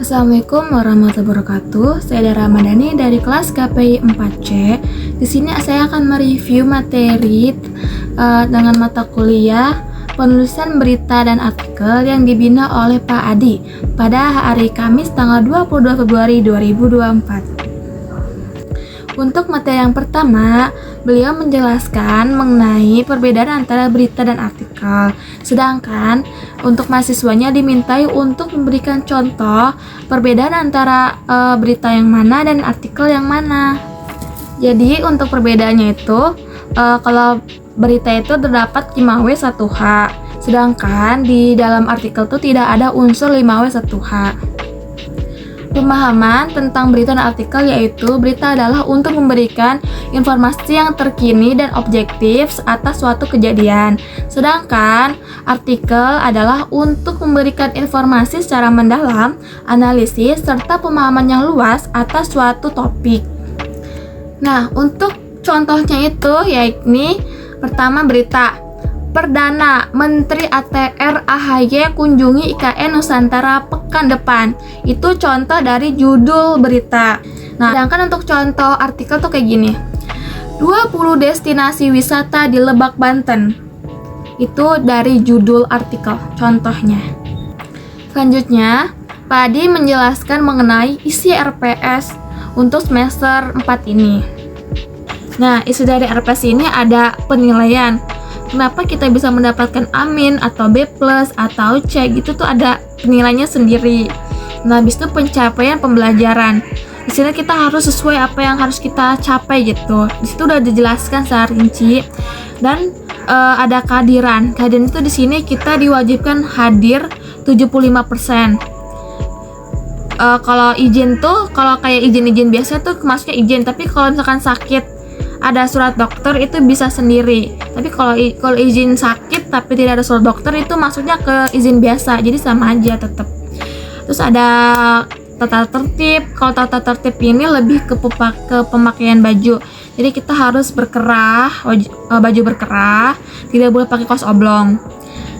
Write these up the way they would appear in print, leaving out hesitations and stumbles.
Assalamualaikum warahmatullahi wabarakatuh. Saya Dara Ramadhani dari kelas KPI 4C. Di sini saya akan mereview materi dengan mata kuliah penulisan berita dan artikel yang dibina oleh Pak Adi pada hari Kamis tanggal 22 Februari 2024. Untuk materi yang pertama, beliau menjelaskan mengenai perbedaan antara berita dan artikel. Sedangkan untuk mahasiswanya dimintai untuk memberikan contoh perbedaan antara berita yang mana dan artikel yang mana. Jadi untuk perbedaannya itu, kalau berita itu terdapat 5W1H, sedangkan di dalam artikel itu tidak ada unsur 5W1H. Pemahaman tentang berita dan artikel yaitu berita adalah untuk memberikan informasi yang terkini dan objektif atas suatu kejadian, sedangkan artikel adalah untuk memberikan informasi secara mendalam, analisis, serta pemahaman yang luas atas suatu topik. Nah, untuk contohnya itu yakni pertama berita. Perdana Menteri ATR AHY kunjungi IKN Nusantara pekan depan. Itu contoh dari judul berita. Nah, sedangkan untuk contoh artikel tuh kayak gini. 20 destinasi wisata di Lebak, Banten. Itu dari judul artikel, contohnya. Selanjutnya, Pak Adi menjelaskan mengenai isi RPS untuk semester 4 ini. Nah, isi dari RPS ini ada penilaian. Kenapa kita bisa mendapatkan amin atau B+ atau C gitu tuh ada penilaiannya sendiri. Nah, habis itu pencapaian pembelajaran. Di sini kita harus sesuai apa yang harus kita capai gitu. Di situ udah dijelaskan secara rinci. Dan ada kehadiran. Kehadiran itu di sini kita diwajibkan hadir 75%. Kalau izin tuh, kalau kayak izin biasa tuh masuknya izin, tapi kalau misalkan sakit ada surat dokter itu bisa sendiri. Tapi kalau izin sakit tapi tidak ada surat dokter itu masuknya ke izin biasa. Jadi sama aja tetap. Terus ada tata tertib. Kalau tata tertib ini lebih ke pemakaian baju. Jadi kita harus berkerah, baju berkerah, tidak boleh pakai kaos oblong.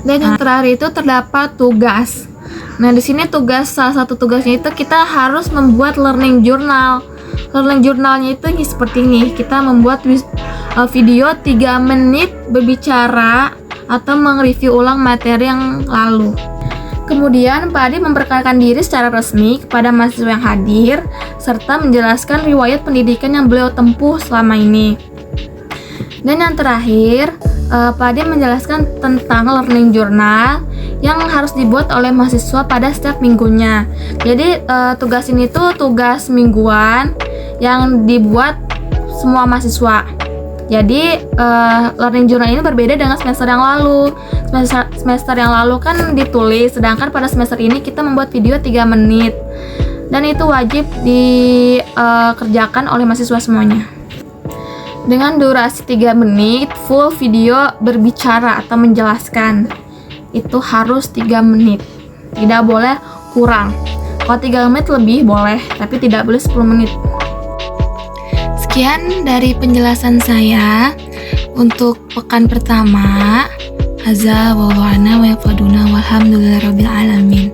Dan yang terakhir itu terdapat tugas. Nah, di sini salah satu tugasnya itu kita harus membuat learning journal. Learning journalnya itu seperti ini. Kita membuat video 3 menit berbicara atau mereview ulang materi yang lalu. Kemudian Pak Adi memperkenalkan diri secara resmi kepada mahasiswa yang hadir serta menjelaskan riwayat pendidikan yang beliau tempuh selama ini. Dan yang terakhir, Pak Adi menjelaskan tentang learning journal yang harus dibuat oleh mahasiswa pada setiap minggunya. Jadi tugas ini tuh tugas mingguan yang dibuat semua mahasiswa. Jadi learning journal ini berbeda dengan semester yang lalu. Semester yang lalu kan ditulis, sedangkan pada semester ini kita membuat video 3 menit. Dan itu wajib dikerjakan oleh mahasiswa semuanya. Dengan durasi 3 menit, full video berbicara atau menjelaskan. Itu harus 3 menit. Tidak boleh kurang. Kalau 3 menit lebih boleh, tapi tidak boleh 10 menit. Sekian dari penjelasan saya untuk pekan pertama. Hadza wallahu a'lam wa yafaduna walhamdulillahirabbil alamin.